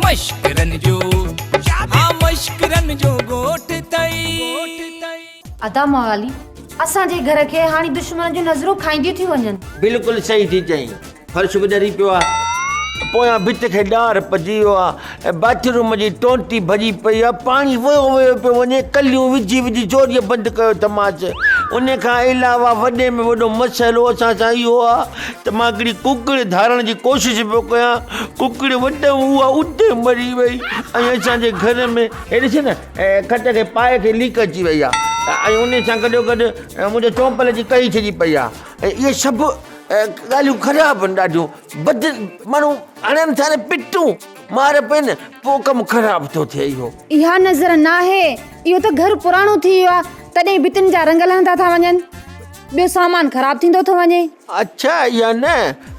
मश्करन जो हाँ मश्करन जो गोठ तई। अदा मवाली असांजे घर के हाणी दुश्मन जो नज़रों खाईंदी थी वञन। बिल्कुल सही थी चई। फर्श बि ॾरी पियो आहे, पोयां भित खे ॾार पजी वियो आहे, बाथरूम जी टोंटी भॼी पई आहे, पाणी वयो वयो पियो वञे, कलियूं विझी विझी चोरीअ बंदि कयो तमाच। उन खां अलावा वॾे में वॾो मसइलो असां सां इहो आहे त मां हिकिड़ी कुकड़ धारण जी कोशिशि पियो कयां, कुकड़ वॾम उहा उते मरी वई। ऐं असांजे घर में हे ॾिस न खट खे पाए खे लीक अची वई आहे, ऐं उन सां गॾो गॾु मुंहिंजे चोंपल जी कई छॾी पई आहे। इहे सभु ॻाल्हियूं ख़राबु आहिनि ॾाढियूं, बद माण्हू हणनि था न पिटूं मार पेन, पोइ कमु ख़राबु थो थिए। इहा नज़र न आहे, इहो त घर पुराणो थी वियो आहे, तॾहिं भितियुनि जा रंग लहंदा था वञनि, ॿियो सामान ख़राबु थींदो थो वञे। अच्छा इहा न,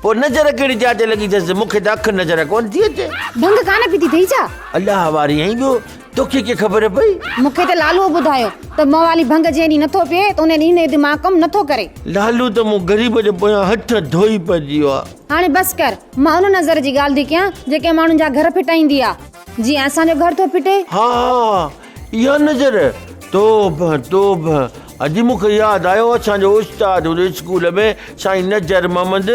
पोइ नज़र कहिड़ी जाच लॻी अथसि? मूंखे त अखि नज़र कोन थी अचे। भंग कान पीती अथई छा? अलाह वारी ऐं ॿियो तोखे कीअं ख़बर पई? मूंखे त लालूअ ॿुधायो त मवाली भंग जे ॾींहुं नथो पिए त उन ॾींहुं दिमाग़ कमु नथो करे। लालू त मूं ग़रीब जे पोयां हथ धोई पइजी वियो आहे। हाणे बसि कर, मां उन नज़र जी ॻाल्हि थी कयां जेके माण्हुनि जा घर फिटाईंदी आहे, जीअं असांजो घर थो फिटे। हा इहा नज़र तोब तोब। अॼु मूंखे यादि आयो, असांजो उस्ताद हुन स्कूल में साईं नज़र मोहम्मद,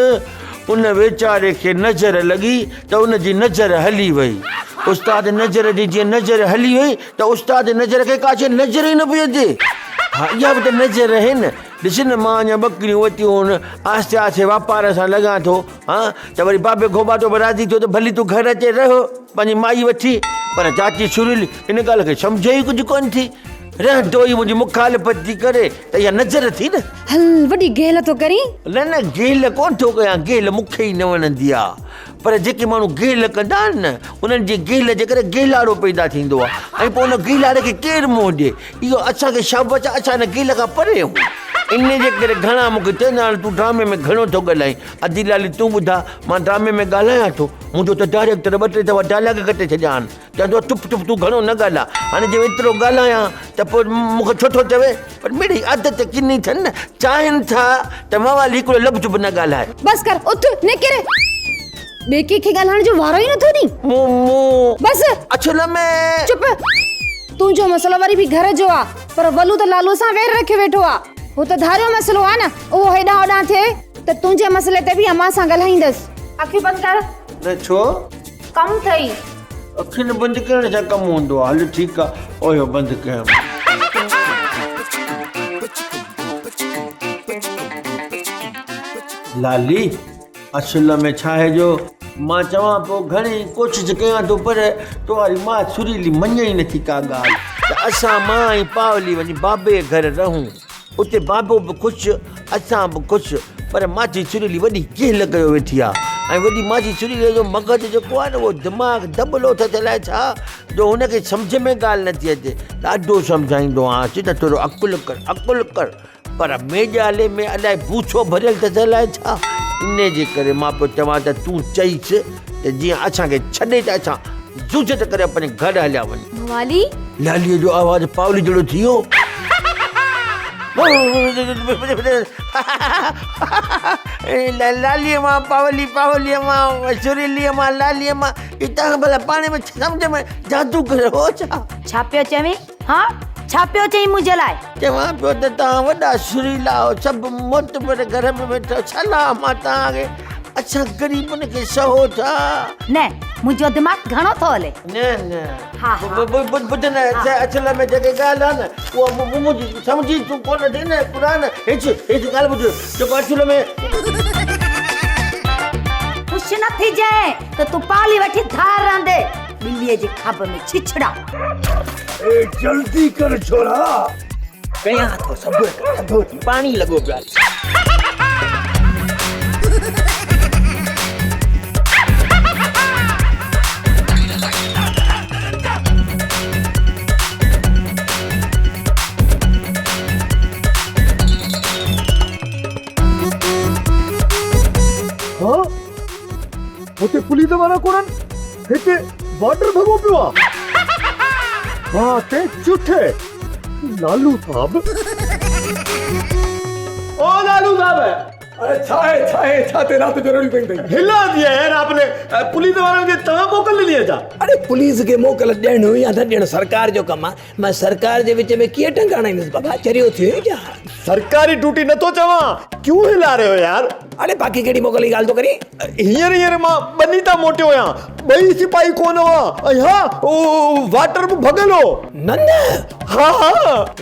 उन वेचारे खे नज़र लॻी त उनजी नज़र हली वई। उस्ताद नज़र जी जीअं नज़र हली वई त उस्ताद नज़र खे का शइ नज़र ई न पई अचे। हा इहा बि त नज़र आहे न। ॾिस न मां अञा ॿकरियूं वरितियूं आहिनि, आस्ते आस्ते वापार सां लॻां थो। हा त वरी बाबे घोबाटो बि राज़ी थियो त भली तूं घर अचे रहो पंहिंजी माई वठी, पर चाची सुरीली इन ॻाल्हि खे सम्झे ई कुझु कोन थी, रहंदो ई मुंहिंजी मुखालिफ़त थी करे, त इहा नज़र थी न। हल वॾी गेल थो करी। न गेल कोन थो कयां, गेल मूंखे ई न वणंदी आहे, पर जेके माण्हू गेल कंदा आहिनि न उन्हनि जी गेल जे करे गेलाड़ो पैदा थींदो आहे, ऐं पोइ उन गेलाड़े खे केरु मुंहुं ॾिए। इहो असांखे शाबाश, असां हिन गेल खां परे आहियूं। इन जे करे घणा मूंखे चवंदा आहिनि तूं ड्रामे में घणो थो ॻाल्हाईं। अधी लाली तूं ॿुधा, मां ड्रामे में ॻाल्हायां थो, मुंहिंजो त डायरेक्टर 2-3 दफ़ा डायलॉग कटे छॾिया आहिनि, चवंदो आहे चुप चुप तूं घणो न ॻाल्हाए। हाणे जे एतिरो ॻाल्हायां त पोइ मूंखे छो थो चवे, पर मिड़ी आदत किनी अथनि न, चाहिनि था त मवाली हिकिड़ो लफ़्ज़ बि न ॻाल्हाए। बसि कर, उथ निकिरे, ॿिए कंहिंखे ॻाल्हाइण जो वारो ई नथो ॾी। बसि अछल में चुप। तुंहिंजो मसलो वरी बि घर जो आहे, पर वलू त लालू सां वेर रखे वेठो आहे। हो त धारियो मसलो आहे न, उहो हेॾां होॾां थिए त तुंहिंजे मसले ते बि अमां सां ॻाल्हाईंदसि। अखियूं बंदि कर। न छो? कमु अथई। अखियुनि बंदि करण सां कमु हूंदो आहे? हल ठीकु आहे, ओयो बंदि कयां। लाली असुल में छा आहे जो मां चवां पोइ घणी कोशिशि कयां थो, पर तुंहिंजी मां सुरीली मञे ई नथी का ॻाल्हि त असां मां ऐं पावली वञी बाबे घर रहूं, उते बाबो बि ख़ुशि असां बि ख़ुशि, पर माझी सुरीली वॾी गेल कयो वेठी आहे। ऐं वॾी माझी सुरीली जो मग़ज़ जेको आहे न उहो दिमाग़ दॿलो थो थिए छा जो हुनखे सम्झ में ॻाल्हि नथी अचे। ॾाढो सम्झाईंदो आहियां त थोरो अकुलु कर अकुलु कर, पर मेजाले में अलाए भूछो भरियल त अलाए छा। इन जे करे मां पोइ चवां त तूं चईसि त जीअं असांखे छॾे त असां जुझत करे पंहिंजे घर हलिया वञूं। वाली लालीअ जो आवाज़ पावली जहिड़ो थी वियो। लालीअ मां पावली, पावलीअ मां सुरीलीअ मां लालीअ मां, हितां भला पाणे में सम्झ में जादू कयो छा पियो चवे? हा छा पियो चई मुंहिंजे लाइ? चवां पियो त तव्हां वॾा सुरीला हो, सभु मोतबर घर में वेठो, छला मां तव्हांखे अच्छा ग़रीबनि खे सहो था। न मुंहिंजो दिमाग़ घणो थो हले। न ॿुध न, असल में जेके ॻाल्हि आहे न उहा मुंहिंजी सम्झी तूं कोन थी न पुराण। हेठि ॻाल्हि ॿुध, जेको असल में कुझु न थी जाए त तूं पाली वठी धार रहंदे ॿिलीअ जे खब में छिछड़ा। ए जल्दी कर छोरा, कयां थो सब्र, पाणी लॻो पियो आहे। हाँ उते पुलिस वारा कोन्हनि, हिते वाटर भॻो पियो आहे। हाँ ते चुठे लालू साहब। ओ लालू साहब, अरे छाते रात जरूरी पई हिला दिया यार आपने पुलिस वारनि खे तव्हां मोकल ॾिनी था। अरे पुलिस खे मोकल ॾियणु या न ॾियणु सरकार जो कमु आहे। मां सरकार जे विच में कीअं टंगाणाईंदुसि बाबा, चरियो थियो ई छा? सरकारी ड्यूटी नथो चवां, क्यों हिला रहे हो यार? अरे बाक़ी कहिड़ी मोकल जी ॻाल्हि थो करी? हींअर मां बनीता मोटियो आहियां, ॿई सिपाही कोन हुआ। हाँ वाटर में भगल हो। न हाँ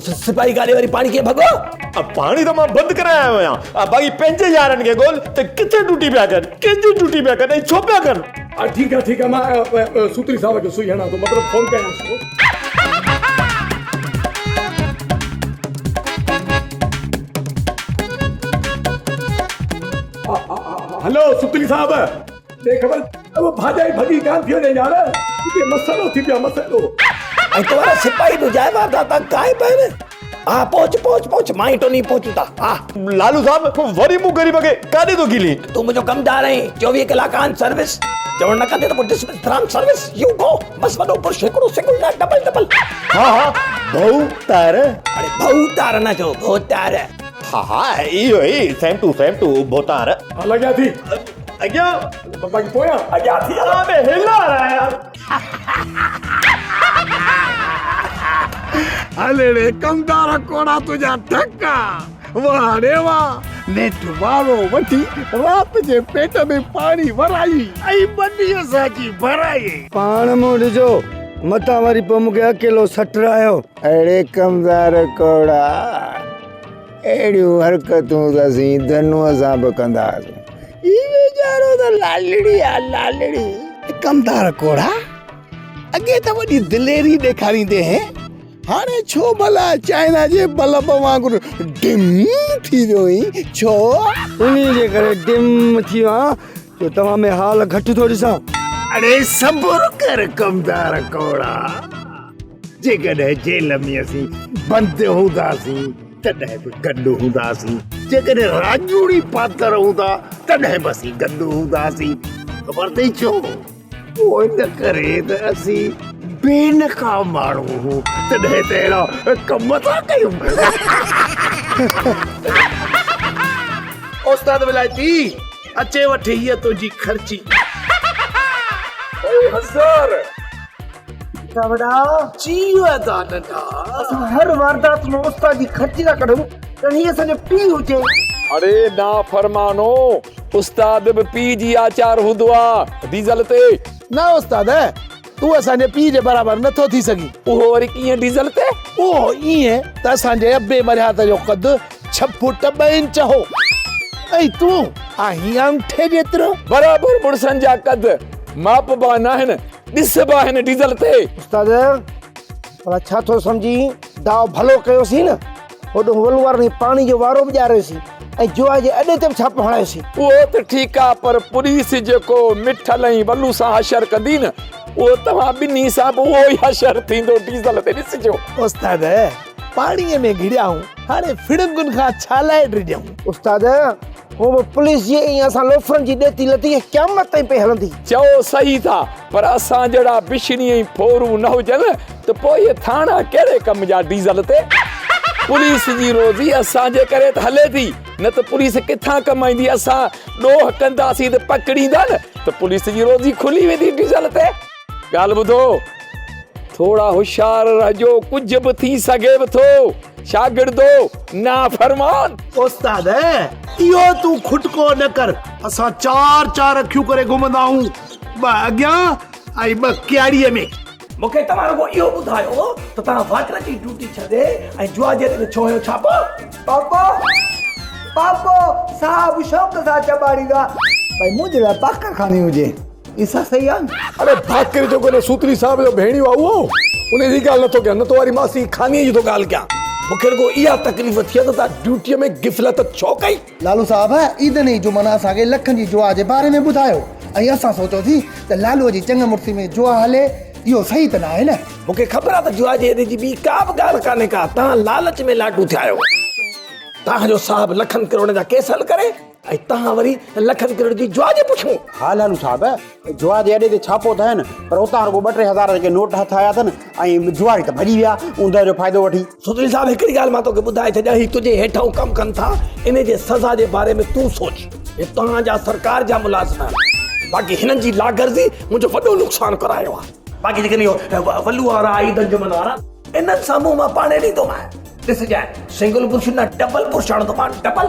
सिपाही गाॾी वारी पाणी कीअं भॻो? पाणी तो मां बंदि कराया आहियां, बाक़ी पंहिंजे यारनि खे ॻोल्ह त किथे ड्यूटी पिया कनि, कंहिंजी ड्यूटी पिया कनि ऐं छो पिया कनि। ठीक है मां सूत्री साहब खे सुई हणां तो मतलब फोन कयांसि। हेलो सूत्री साहब, देख ख़बर अब भाजाई भगी कान थियो ने यार, ये मसलो थी पिया मसलो। ऐं तुम्हारा सिपाही तो जाए वारदात काहे पए? हाँ पहुंच मां तो नहीं पहुंचू था। हाँ लालू साहब वरी मूं ग़रीब खे काॾे थो गिली? तू मुझो कमदार है, 24 कलाक ऑन सर्विस। चवण न कंदे तो dismiss from service, you go. बस वडो पर शेकड़ो सेकंड ना डबल। हाँ बहु तार। अरे बहु तार ना जो बहु तार। हाँ इहो ई सेम टू भोतार। लॻिया थी अॻियां बाक़ी पोयां अॻियां थी अबे हिला रहा है यार। अरे रे कमदार कोड़ा तुझा ठक्का, वाह रे वाह। नेठ वारो वठी रात जे पेट में पानी भराई ऐं बनीअ साची भराई। पाण मूं ॾिजो मथां वरी पोइ मूंखे अकेलो सटरायो। अहिड़े कमदार कोड़ा अहिड़ियूं हरकतूं त असीं धनुअ सां बि कंदासीं। ई वीचारो त लालड़ी आहे लालड़ी। कमदार कोड़ा अॻे त वॾी दिलेरी ॾेखारींदे हैं, हाणे छो भला चाइना जे बल्ब वांगुरु डिम थी वियो ई छो? उन्ही जे करे डिम थी वियो आहियां जो तव्हां में हाल घटि थो ॾिसां। अरे सब्र कर कमदार कोड़ा, जेकॾहिं जेल में असीं बंदि हूंदासीं तॾहिं बि गॾु हूंदासीं, जेकॾहिं राजूड़ी पातर हूंदा तॾहिं बि असीं गॾु हूंदासीं। ख़बर अथई छो? पोइ इन करे त असीं बेनका माण्हू हूं, तॾहिं त अहिड़ा कम था कयूं। उस्ताद विलायती अचे वठी हीअ तुंहिंजी ख़र्ची। हज़ार हर वारदात में उस्ताद जी ख़र्ची था कढूं त हीअ असांजो पीउ हुजे। अरे ना फरमानो, उस्ताद भी पी जी आचार हूंदो आहे डीज़ल ते। न उस्ताद तू असांजे पीउ जे बराबरि नथो थी सघी। उहो वरी कीअं डीज़ल ते? उहो ईअं त असांजे अबे मरियात जो कद 6 फुट 2 इंच हो ऐं तूं आहीं अंगूठे जेतिरो। बराबरि मुड़सनि जा कद माप बा न आहिनि, ॾिसबा आहिनि डीज़ल ते। उस्ताद भला छा थो सम्झी? दाव भलो कयोसीं न, होॾो वलवार में पाणी जो वारो बि ॾियारियोसीं ऐं जुआ जे अॾे ते बि छापो हणायोसीं। उहो त ठीकु आहे, पर पुलिस जेको मिठल ऐं वलू सां हशर कंदी न, उहो तव्हां ॿिन्ही सां बि उहो ई हशर थींदो डीज़ल ते। ॾिसिजो उस्ताद पाणीअ में घिड़ियाऊं, हाणे फिड़ंगुनि खां छा लाइ ड्रिजऊं? उस्ताद वो बि पुलिस जी ऐं असां लोफरनि जी ॾेती लती क़यामत ताईं पई हलंदी। चओ सही था, पर असां जहिड़ा बिशनी ऐं फोरू न हुजनि त पोइ इहे थाणा कहिड़े कम जा डीज़ल ते? पुलिस जी रोज़ी असांजे करे त हले थी, न त पुलिस किथां कमाईंदी? असां ॾोह कंदासीं त पकड़ींदा न, त पुलिस जी रोज़ी खुली वेंदी डीज़ल ते। ॻाल्हि ॿुधो, थोड़ा होशियार रहजो, कुछ भी थी सके थो। शागिर्दो ना फरमान। उस्ताद इहो तू खुटको न कर, असां 4 अखियूं करे घुमंदा हूं, 2 अॻियां ऐं 2 क्यारीअ में। मूंखे तव्हां रुगो इहो ॿुधायो त तव्हां वाटर जी ड्यूटी छॾे ऐं जुआ जे ते छो आहियो छापो? पापो साहब शौक़ सां चॿाड़ींदा भई मुंहिंजे लाइ पाकर खानी हुजे। इसा सही आहे? अरे भाकर जो कोने सूत्री साहब जो भेणियो आहे उहो, उन जी ॻाल्हि नथो कयां, न तो वारी मासी खानी जी तो ॻाल्हि कयां। मूंखे रुगो इहा तकलीफ़ थी आहे त तव्हां ड्यूटीअ में गिफ़लत छो कई? लालू साहब ईदन ई जुमन असांखे लखनि जी जुआ जे बारे में ॿुधायो ऐं असां सोचियोसीं त लालूअ जी चंग मुड़सी में जुआ हले, इहो सही त न आहे न। मूंखे ख़बर आहे त जुआ जे जी ॿी का बि ॻाल्हि कान्हे का। तव्हां लालच में लाटू थिया आहियो। तव्हांजो साहब लखनि करोड़ जा केस हल करे ऐं तव्हां वरी लखनि करोड़ जी जुआ जे पुछो। हा लालू साहब जुआ जे अॾे ते छापो त है न पर उतां रुगो 2-3 हज़ार जेके नोट हथ आया अथनि ऐं जुआरी त भॼी विया ऊंदहि जो फ़ाइदो वठी। सुधरी साहब हिकिड़ी ॻाल्हि मां तोखे ॿुधाए छॾियां, ही तुंहिंजे हेठां कमु कनि था, इन जे सज़ा जे बारे में तूं सोच। हे तव्हांजा सरकार जा मुलाज़िम आहिनि, बाक़ी हिननि जी लागर्ज़ी मुंहिंजो वॾो नुक़सानु करायो आहे। बाक़ी जेके इहो वलू वारा ईदन जुमन वारा इन्हनि साम्हूं मां पाणे ॾींदो मां। ॾिसजांइ सिंगल पुरुष न डबल पुरुष आणंदो मां, डबल।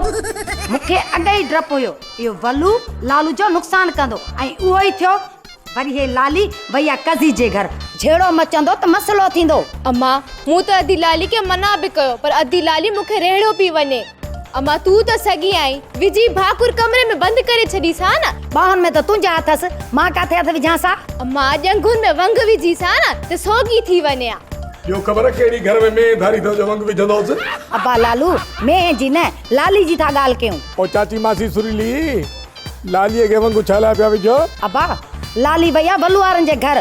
मूंखे अॾे ई डपु हुयो इहो वलू लालू जो नुक़सानु कंदो ऐं उहो ई थियो। वरी हे लाली भैया कज़ी जे घर झेड़ो मचंदो त मसलो थींदो। अम्मा मूं त अधी लाली खे मना बि कयो पर अधी लाली मूंखे रेड़ो पई वञे। अम्मा तूं त सगी आई विजी भाकुर कमरे में बंदि करे छॾी सा न। ॿाहुनि में त तुंहिंजा हथसि, मां काथे हथ विझां सा? अम्मा ॼंगुनि में वंग विझी सा न त सोगी थी वञे आ। ॿियो ख़बर कहिड़ी घर में मेह धारी तो जो वंग विझंदोसि। अब्बा लालू मैं जी न लाली जी था ॻाल्हि कयूं। ओ चाची मासी सुरीली लालीअ खे वंगु छा लाइ पिया विझो? अब्बा लाली भैया वलू वारनि जे घर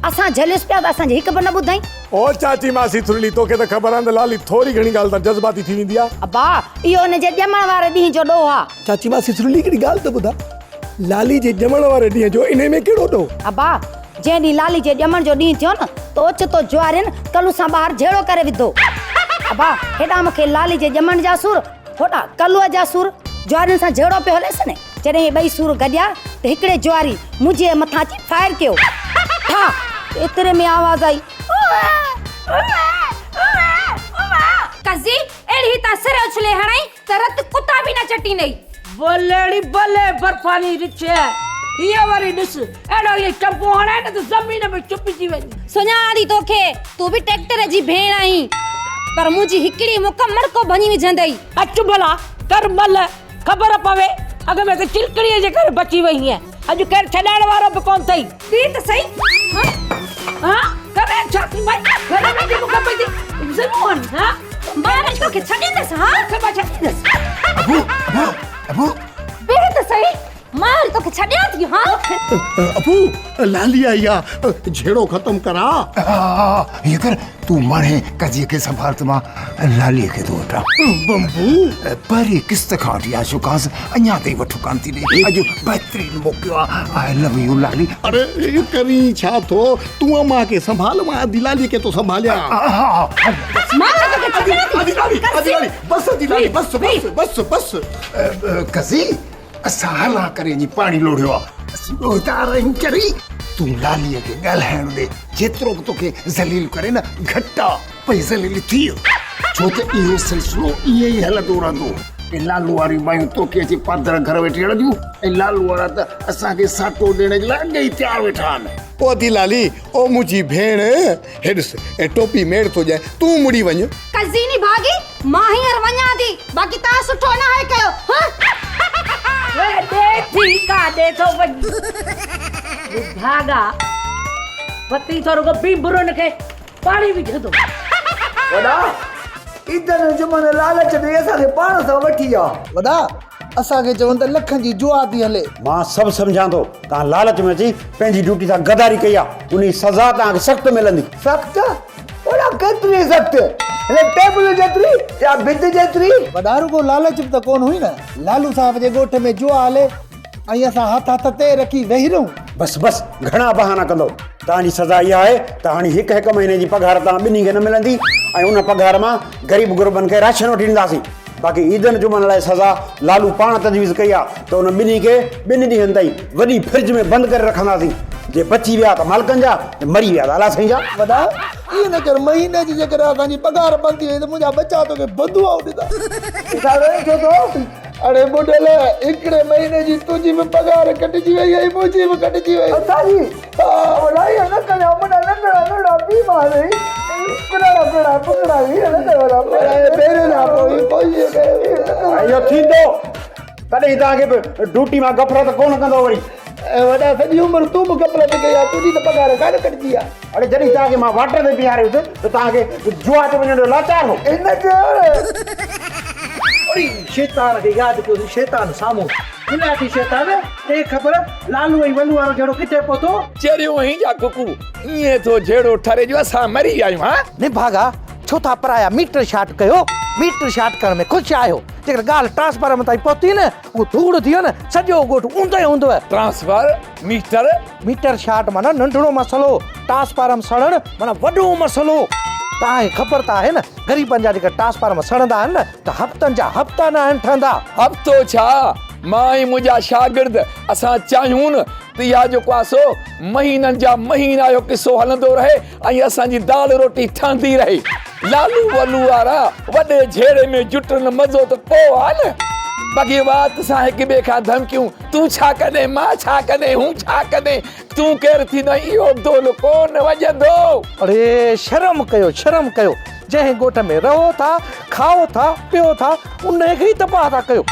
असां झलियुसि पिया त असांजे हिकु बि न ॿुधाई। ओ चाची मासी सुरीली तोखे त ख़बर आहे त लाली थोरी घणी ॻाल्हि त जज़्बाती थी वेंदी आहे। अब्बा इहो हुनजे ॼमण वारे ॾींहं जो ॾोह आहे। चाची मासी सुरीली हिकिड़ी ॻाल्हि त ॿुधा, लाली जे ॼमण वारे ॾींहं जो इन में कहिड़ो ॾोह? अब्बा जंहिं ॾींहुं लाली जे ॼमण जो ॾींहुं थियो न त ओचितो जुआरियुनि कलू सां ॿाहिरि झेड़ो करे विधो। अब्बा हेॾा मूंखे लाली जे ॼमण जा सूर होॾा कलूअ जा सूर जुआरियुनि सां झेड़ो पियो हलेसि न। जॾहिं हे ॿई सूर गॾिया त हिकिड़े जुआरी मुंहिंजे मथां अची फायर कयो। हा एतिरे में आवाज़ आई कज़ी एड़ी ता सिर उछले हणाई त रत कुत्ता भी न चटी नहीं। बोलेड़ी बल्ले बर्फानी रिछे हिया वारी ॾिस एड़ो ये चंपो हणे न त ज़मीन में चुपजी वेंदी। सुञाणी तोखे तूं भी ट्रैक्टर जी भेण आई पर मुंहिंजी हिकिड़ी मुकमल को भञी विझंदई। अच भला कर मल ख़बर पवे अॻ में त चिलकड़ीअ जे करे बची वई है, अॼु केरु छॾाइण वारो बि कोन अथई। दी त सही हाँ करे छा थी भाई घर में जेको खपे थी ज़रूर हाँ मां तोखे छॾींदसि। हाँ सभा छॾींदसि। अबू बेर त सही मां तोखे छॾियां थी। हाँ अबू लाली आई आहे झेड़ो ख़तम करा। ये कर तू माणे कजीअ खे संभाल त मां लालीअ खे थो वठां। बंबू परे किस्त खां वठी आशो कांस अञा ताईं वठो कान थी ॾे। अॼु बहितरीन मौक़ो आहे। आई लव यू लाली। अरे ये करी छा थो तूं मां खे संभाल मां अधी लालीअ खे थो संभालियां। मां तोखे छॾियां थी। लाली बस अधी लाली बस बस बस बस कज़ी असां हला करे जी पाणी लोढ़ियो आहे। असीं ॾोहितार आहियूं चरी। तूं लालीअ खे ॻाल्हाइण ॾे जेतिरो बि तोखे ज़लील करे न घटि आहे भई ज़लील थी वियो छो त इहो सिलसिलो ईअं ई हलंदो रहंदो। ऐं लालू वारी मायूं तोखे अची पादर घर वेठी हणंदियूं ऐं लालू वारा त असांखे साटो ॾियण जे लाइ अॻे ई तयारु वेठा आहिनि। ओ अधी लाली ओ मुंहिंजी भेण हे ॾिस ऐं टोपी मेड़ थो ॼाए तूं मुड़ी वञ। कज़ीनी भागी मां हींअर वञां थी बाक़ी तव्हां सुठो न आहे कयो। दे ठीक आ दे तो भागा पति थोरो को बी बुरन के पानी विझंदो। वॾा इधर जुमन लालच में असांखे पाण सां वठी आ। वॾा असांखे चवनि त लखनि जी जुआ थी हले। मां सभु सम्झां थो तव्हां लालच में अची पंहिंजी ड्यूटी सां गदारी कई आहे उन सज़ा तव्हांखे सख़्तु मिलंदी। सख़्तु वॾा केतिरी सख़्तु टेबल जेतिरी या भित जेतिरी। वॾा रुगो लालच त कोन हुई न लालू साहब जे ॻोठ में जुआ हले ऐं असां हथ ते रखी वेही रहूं। बस बस घणा बहाना कंदो। तव्हांजी सज़ा इहा आहे त हाणे हिकु महीने जी पघार तव्हां ॿिन्ही खे न मिलंदी ऐं उन पघार मां ग़रीब गुरबनि खे राशन वठी ॾींदासीं। बाक़ी ईदन जुमन लाइ सज़ा लालू पाण तजवीज़ कई आहे त उन ॿिन्ही खे 2 ॾींहंनि ताईं वॾी फ्रिज में बंदि करे रखंदासीं। जे बची विया त मालिकनि जा मरी विया त अला साईं जा। वॾा ईअं न कर महीने जी जेकर असांजी पघार बंदि थी वई त मुंहिंजा बच्चा तोखे बंदुआ ॾींदा। अरे बुढल हिकिड़े महीने जी तुंहिंजी बि पघार कटिजी वई ऐं मुंहिंजी बि कटिजी वई। असांजी न कया मुंहिंजा नंढड़ा नंढड़ा बीमार इहो थींदो तॾहिं तव्हांखे ड्यूटी मां गफ़रत कोन कंदो वरी। वॾा सॼी उमिरि तूं बि गफ़रत कई आहे तुंहिंजी त पघार कान कटिजी आहे। अरे जॾहिं तव्हांखे मां वाटर ते बीहारियुसि त तव्हांखे जुआ ते वञण जो लाचार हो। शैतान खे यादि कयो शैतान साम्हूं मिलाटी शैतान ए ख़बर लालू ऐं वलू वारो जहिड़ो किथे पहुतो। चरियो ही जा कुकू ईअं थो झेड़ो ठरे जो असां मरी आहियूं। हाँ ने भागा छो था पराया मीटर शाट कयो। मीटर शाट करण में ख़ुशि आहियो जेकर गाल ट्रांसफार्मर ताईं पहुती न वो धूड़ थियो न सॼो ॻोठ ऊंदो ई हूंदो आहे। ट्रांसफर मीटर मीटर शार्ट माना नंढड़ो मसलो, ट्रांसफार्मर सड़ण माना वॾो मसलो। तव्हांखे ख़बर त आहे न ग़रीबनि जा जेके ट्रांसफार्मर सड़ंदा आहिनि न त हफ़्तनि जा हफ़्ता न आहिनि ठहंदा। हफ़्तो छा, मां ऐं मुंहिंजा शागिर्द असां चाहियूं न त इहा जेको आहे सो महीननि जा महीना जो किसो हलंदो रहे ऐं असांजी दाल रोटी ठहंदी रहे। लालू वलू वारा वॾे झेड़े में जुटनि मज़ो त पोइ आहे न। बाक़ी बात सां हिक ॿिए खां धमकियूं, तूं छा कॾहिं, मां छा कॾहिं, हूं छा कॾहिं, तूं केरु थींदो, इहो दोल कोन वॼंदो। अरे शर्म कयो, शर्म कयो। जंहिं ॻोठ में रहो था, खाओ था, पियो था, उन खे ई तबाह था कयो।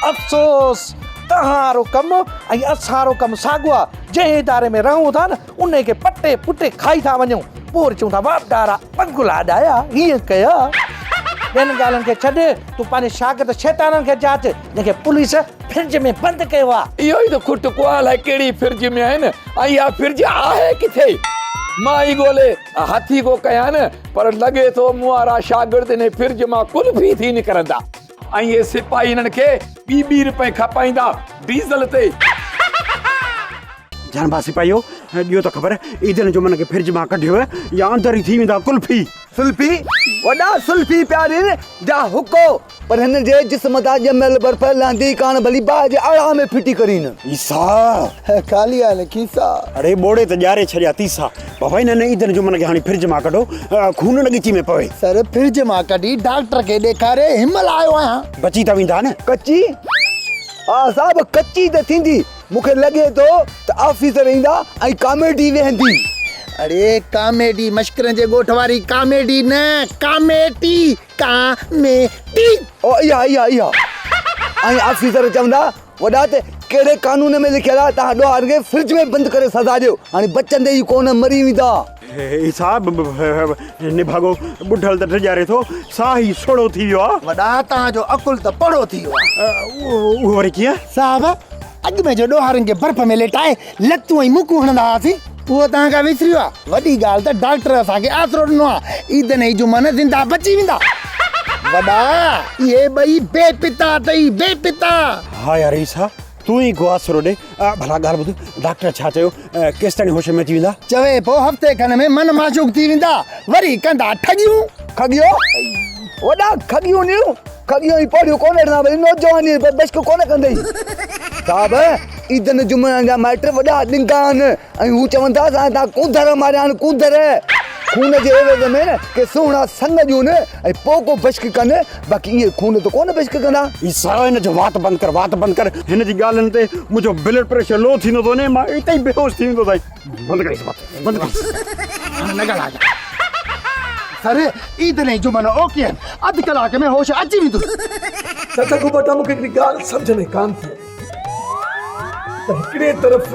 अफ़सोस तव्हां कमु ऐं असां कमु साॻियो आहे। जंहिं इदारे में रहूं था न उन खे पटे पुटे खाई था वञूं, पोइ वरी चऊं था बाप डारा पंग लाॾाया, हीअं कया। ॿियनि ॻाल्हियुनि खे छॾे, तूं पंहिंजे शागिर्द शैताननि खे जाच, जंहिंखे पुलिस फ्रिज में बंदि कयो आहे। इहो ई त खुट कुआल आहे कहिड़ी फ्रिज में आहिनि ऐं इहा फ्रिज आहे किथे। मां ई ॻोल्हे हथी को कयां न, पर लॻे थो मूं वारा शागिर्द इन फ्रिज मां कुल्फी थी निकिरंदा ऐं इहे सिपाही हिननि खे ॿी रुपए खपाईंदा डीज़ल ते। जानबा सिपाहियो, ॾियो त ख़बर ईदन जो मन खे फ्रिज मां कढियो या अंदर ई थी वेंदा कुल्फी। सुल्फी वॾा सुल्फी प्यारे जा हुको, पर हिन जे जिस्म तां ॼमियल बर्फ़ लांदी कान भली बाहि जे आड़ा में फिटी करीन। ईसा खाली आहे खीसा। अरे बोड़े त ॼारे छॾिया तीसा। बाबा हिन ईदन जो मन खे हाणे फ्रिज मां कढो, खून न ॻिची में पवे। सर फ्रिज मां कढी डॉक्टर खे ॾेखारे हिमल आयो आहियां। बची त वेंदा न। कच्ची? हा साहब कच्ची त थींदी, मूंखे लॻे थो त ऑफिसर ईंदा ऐं कॉमेडी वेहंदी। अरे कॉमेडी मश्करनि जे ॻोठ वारी कॉमेडी न, कॉमेडी कॉमेडी। ओ इहा इहा इहा ऐं ऑफिसर चवंदा वॾा त कहिड़े कानून में लिखियल आहे तव्हां ॾोहार खे फ्रिज में बंदि करे सज़ा ॾियो, हाणे बचंदे ई कोन मरी वेंदा। साहब निभागो ॿुढल त टिॼारे थो, साह ई सोड़ो थी वियो आहे। वॾा तव्हांजो अकुल त पढ़ो थी वियो आहे। उहो वरी कीअं? साहब अॻु में जो ॾोहारनि खे बर्फ़ में लेटाए लतूं ऐं मुकूं हणंदा हुआसीं, उहो तव्हां खां विसरियो आहे। वॾी ॻाल्हि त डॉक्टर असांखे आसरो ॾिनो आहे, ईदन ई जुमन ज़िंदा बची वेंदा। वॾा इहे ॿई बेपिता अथई, बेपिता। हा यार ईसा तूं ई को आसरो ॾे। भला ॻाल्हि ॿुध, डॉक्टर छा चयो, केसि ताईं होश में अची वेंदा? चवे पोइ हफ़्ते खन में मन माशूक थी वेंदा, वरी कंदा ठगियूं। ठगियो वॾा ठगियूं ॾियूं, ठगियूं ई पढ़ियूं कोन ॾिना, वरी नौजवानी बश्क कोन कंदई। साहब ईदन जुमन जा माइट वॾा ॾिंगा आहिनि ऐं हू चवनि था तव्हां कूदर मारिया आहिनि, कूदर खून जे एवज़ में न के सुहिणा संग ॾियूं न ऐं पोइ को बश्क कनि, बाक़ी इहे खून त कोन बश्क कंदा। ईसा हिन जो वात बंदि कर, वात बंदि कर। हिन जी ॻाल्हियुनि ते मुंहिंजो ब्लड प्रेशर लो थींदो थो न, मां हिते ई बेहोश थी वेंदो। बंदि करिस वात, बंदि करिस। न ॻाल्हाए सर ईदन ई जुमन ओके आहिनि, अधु कलाक में होश अची वेंदो। चाचा को बेटा मूंखे हिकिड़ी ॻाल्हि सम्झ में कान थी। हिकिड़े तरफ़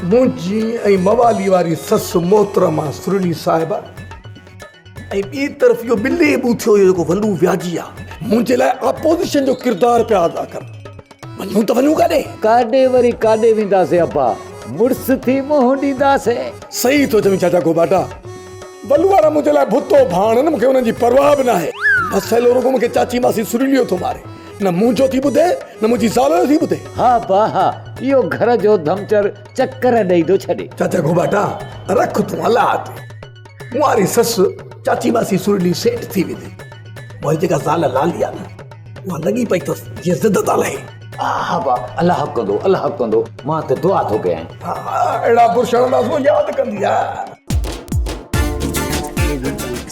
मुंहिंजी ऐं मवाली वारी ससु मोहतरमा सुरली साहिबा ऐं ॿी तरफ़ इहो ॿिले ॿूथियो जेको वलू व्याजी आहे, मुंहिंजे लाइ अपोज़िशन जो किरदारु पिया अदा कर। वञूं त वञूं काॾे वरी काॾे वेंदासीं अब्बा, मुड़ुस थी मुंहुं ॾींदासीं। सही थो चवीं चाचा को बेटा, वलू वारा मुंहिंजे लाइ भुतो भाण न, मूंखे हुननि जी परवाह बि न आहे। मसइलो रुगो मूंखे चाची मासी सुरीलियो थो मारे, न मुंहिंजो थी ॿुधे न मुंहिंजी ज़ाल जो थी ॿुधे। हा बा हा, इहो घर जो धमचर चक्कर ॾेई थो छॾे। चाचा को बेटा रख तूं अलाह ते, मुंहिंजी ससु चाची मासी सुरीली सेठ थी वेंदी, मुंहिंजी जेका ज़ाल लाली आहे न उहा लॻी पई अथसि जीअं ज़िद था लहे। हा बा अलाह कंदो, अलाह कंदो, मां त दुआ थो कयां। अहिड़ा पुरुष यादि कंदी आहे।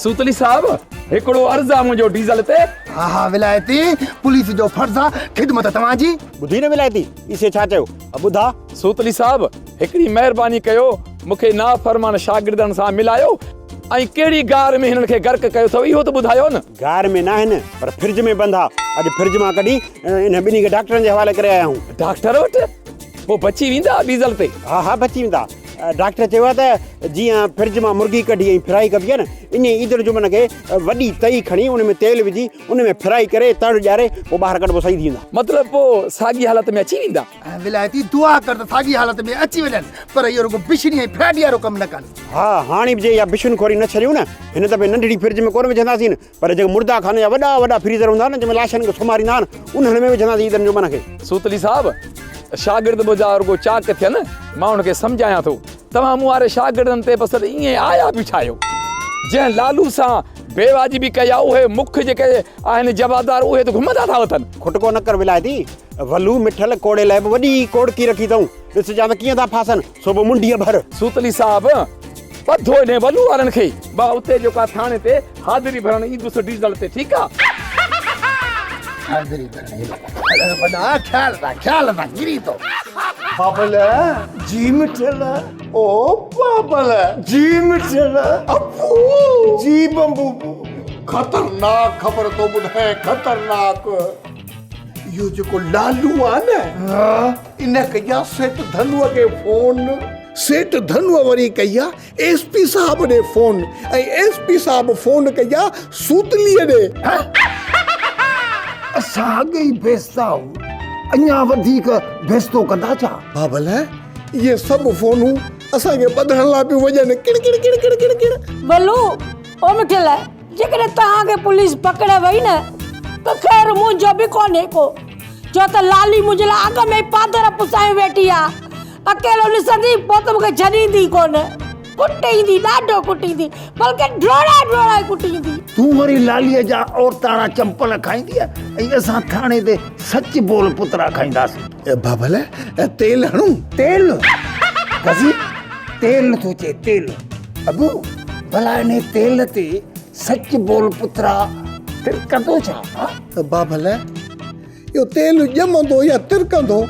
सूतली साहब हिकिड़ो अर्ज़ु आहे मुंहिंजो डीज़ल ते। हा हा विलायती, पुलिस जो फर्ज़ आहे ख़िदमत तव्हांजी। ॿुधी न विलायती, इसे छा चयो? ॿुधा सूतली साहब हिकिड़ी महिरबानी कयो, मूंखे नाफ़रमान शागिर्दनि सां मिलायो ऐं कहिड़ी गार में हिननि खे गर्क कयो अथव इहो त ॿुधायो न। गार में न आहिनि पर फ्रिज में बंदि आहे। अॼु फ्रिज मां कढी इन ॿिन्ही खे डॉक्टरनि जे हवाले करे आया आहियूं। डॉक्टर वटि? पोइ बची वेंदा डीज़ल ते? हा हा बची वेंदा। डॉक्टर चयो आहे त जीअं फ्रिज मां मुर्गी कढी ऐं फ्राई कबी आहे न इन ईदड़ जुमन खे वॾी तई खणी उन में तेल विझी उन में फ्राई करे तर ॾियारे पोइ ॿाहिरि कढिबो सही थी वेंदा। मतिलब पोइ साॻी हालत में अची वेंदा। विलायती दुआ कर त साॻी हालत में अची वञनि, पर इहो रुगो बिशनी ऐं फ्राइड वारो कमु न कनि। हा हाणे बि जे या बिशुनखोरी न छॾियूं न हिन दफ़े नंढड़ी फ्रिज में कोन विझंदासीं न, पर जेको मुर्दा खाने जा वॾा वॾा फ्रीज़र हूंदा न जंहिंमें लाशनि खे सुम्हारींदा आहिनि उन्हनि में विझंदासीं ईदड़ जुमन खे। सूतली साहब शागिर्द मुंहिंजा रुगो चाक थियनि मां हुनखे सम्झायां थो। तव्हां मूं वारे शागिर्दनि ते बसि ईअं आया बि ठाहियो जंहिं लालू सां बेवाजिबी कया उहे मुख जेके आहिनि जवाबदार उहे त घुमंदा था वठनि। खुटको न कर विलायती वलू मिठल कोड़े लाइ बि वॾी कोड़की रखी अथऊं ॾिस जा त कीअं था फासनि सो बि मुंडीअ भर। सूतली साहब पधो इन वलू वारनि खे मां उते जेका थाणे ते हाज़िरी भरण ईंदुसि डीज़ल ते ठीकु आहे। हाज़िरी भरण वॾा ख्याल था गिरी थो। बाबल जी मिठल ओ बाबल जी मिठल अबू जी बंबू खतरनाक ख़बर तो ॿुधाए खतरनाक। इहो जेको लालू आहे न इन कया सेठ धनुअ खे फोन, सेठ धनुअ वरी कया एसपी साहब ॾे फोन ऐं एसपी साहब फोन कया सूतलीअ ॾे। असां अॻे ई बेस्ता आहियूं, अञा वधीक बेस्तो कंदा छा? बाबल ये सभु फोनूं असांखे ॿधण लाइ पियूं वॼनि किड़ किड़ किड़ किड़ किड़ किड़। बलू ओ मिठल जेकॾहिं तव्हांखे पुलिस पकड़े वई न त ख़ैर मुंहिंजो बि कोन्हे को, छो त लाली मुंहिंजे लाइ अॻ में पादर पुसाए वेठी आहे। अकेलो ॾिसंदी पोइ त मूंखे छॾींदी कोन, कुटींदी ॾाढो कुटींदी, बल्कि ड्रोड़ा कुटींदी। तूं वरी लालीअ जा औरताणा चंपल खाईंदी ऐं असां थाणे ते सच बोल पुतरा खाईंदासीं। बाबल तेल हणूं? तेल गज़ी तेल थो चए तेल। अबू भला इन तेल ते सच बोल पुतरा तिरकंदो छा? बाबल इहो तेल ॼमंदो या तिरकंदो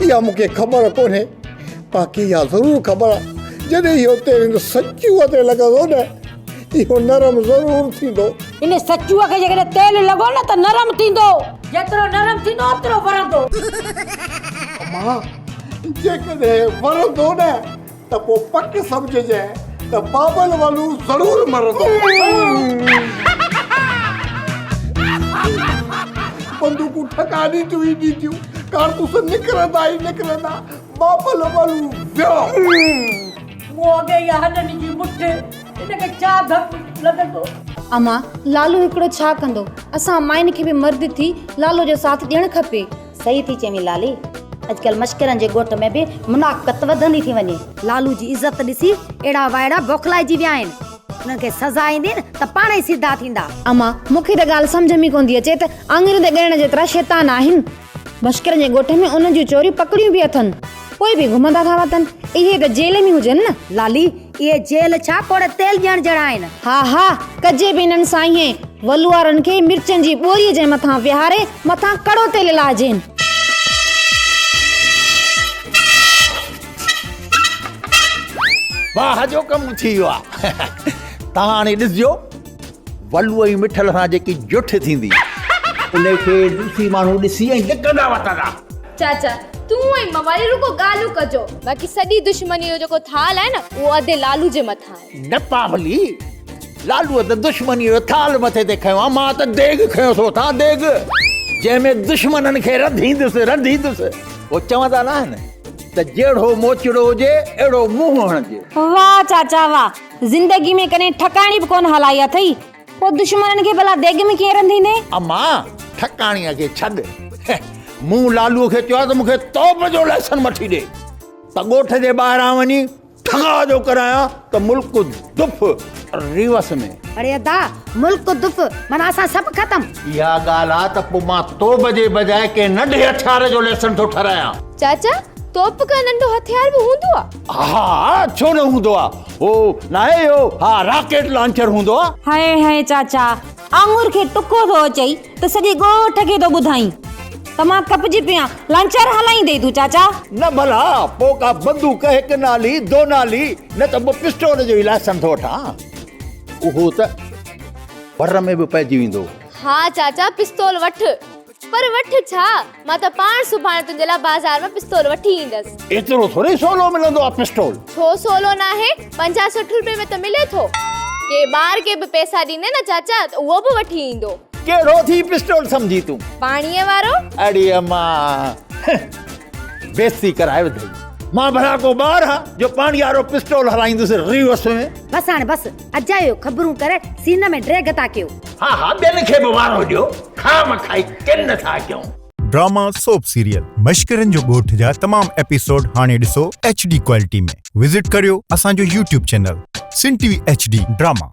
इहा मूंखे ख़बर कोन्हे, बाक़ी इहा ज़रूरु ख़बर आहे जॾहिं इहो तेल सचूअ ते लॻंदो न इहो नरम ज़रूरु थींदो। इन सचूअ खे जेकॾहिं तेल लॻो न त नरम थींदो, जेतिरो नरम थींदो ओतिरो वरंदो। मां जेकॾहिं वरंदो न त पोइ पक सम्झजांइ त बाबल वालू ज़रूरु मरंदो। बंदूकूं ठकानी थियूं ईंदी थियूं, कारतूस निकिरंदा ई निकिरंदा, बाबल वालू वियो। वो अॻे या हॾनि जी मुठ इनखे छा धक लॻंदो। अमा लालू हिकिड़ो छा कंदो, असां माइन खे बि मर्द थी लालू जो साथ ॾियणु खपे। सही थी चईं लाली, अॼुकल्ह मश्करनि जे ॻोठ में बि मुनाफ़क़त वधंदी थी वञे। लालू जी इज़त ॾिसी अहिड़ा वाइड़ा बौखलाइजी विया आहिनि, उन्हनि खे सज़ा ईंदी न त पाण ई सीधा थींदा। अमा मूंखे त ॻाल्हि सम्झ में कोन थी अचे त आङुरियूं त ॻणण जेतिरा शैतान आहिनि। मश्करनि जे ॻोठ में उन जूं चोरियूं पकड़ियूं बि अथनि, पोइ बि घुमंदा था वतन। इहे त जेल में हुजनि न। लाली इहे जेल छा कोड़ तेल ॾियण जहिड़ा आहिनि। हा कजे बि इन्हनि सां ईअं वलू वारनि खे मिर्चनि जी ॿोरीअ जे मथां विहारे मथां कड़ो तेल लाहिजनि। वाह जो कमु थी वियो आहे। तव्हां हाणे ॾिसजो वलूअ ई मिठल सां जेकी जुठ थींदी उनखे ॾिसी माण्हू ॾिसी ऐं ॾिकंदा वठंदा। चाचा तूं ऐं मवाली रुको ॻाल्हियूं कजो, बाक़ी सॼी दुश्मनी जो जेको थाल आहे न उहो अधे लालू जे मथां आहे। न पावली लालूअ त दुश्मनी जो थाल मथे ते खयो आहे, मां त देग खयो थो था, देग जंहिंमें दुश्मननि खे रंधींदुसि। उहो चवंदा न आहिनि त जहिड़ो मोचड़ो हुजे अहिड़ो मुंहुं हणिजे। वाह चाचा वाह, ज़िंदगी में कॾहिं ठकाणी बि कोन हलाई अथई, पोइ दुश्मननि खे भला देग में कीअं रंधींदे? अम्मा ठकाणीअ खे छॾ, मूं लालूअ खे चयो त मूंखे तौब जो लेसन वठी ॾे त ॻोठ जे ॿाहिरां वञी ठगा जो करायां त मुल्क दुफ रिवस में। अरे अदा मुल्क दुफ माना असां सभु ख़तम। इहा ॻाल्हि आहे त पोइ मां तौब जे बजाए के नंढे हथियार जो लेसन थो ठहिरायां। चाचा तोप का नंढो हथियार बि हूंदो आहे? हा छो न हूंदो आहे, हो नाहे हो हा रॉकेट लॉन्चर हूंदो आहे। हाय चाचा आङुर खे टुको थो अचई त सॼे ॻोठ खे थो ॿुधाई त मां कपजी पिया लॉन्चर हलाईंदे तूं चाचा। न भला पोइ का बंदूक हिकु नाली दो नाली न त पोइ पिस्टोल जो ई लाइसन थो वठां, उहो त बर में बि पइजी वेंदो। हा चाचा पिस्तौल वठ, पर वठ छा मां त पाण सुभाणे तुंहिंजे लाइ बाज़ार में पिस्तौल वठी ईंदसि। एतिरो थोरे सोलो मिलंदो आहे पिस्टोल। छो सोलो न आहे, 50-60 रुपए में त मिले थो। के ॿार के बि पैसा ॾींदे न चाचा त उहो बि वठी ईंदो। कहिड़ो थी पिस्टोल समझी तूं? पाणीअ वारो। अड़ी अम्मा बेइज्जती कराए वधई। मां भला को ॿार हा जो पाणी वारो पिस्टोल हलाईंदुसि रिवर्स में। बस हाणे बस अजायो खबरूं करे सीन में ड्रैग था कयो। हा हा ॿियनि खे बि वारो ॾियो, खाम खाई किन था कयूं। ड्रामा सोप सीरियल मश्करनि जो ॻोठ जा तमाम एपिसोड हाणे ॾिसो HD क्वालिटी में। विजिट करियो असांजो YouTube चैनल सिन TV HD ड्रामा।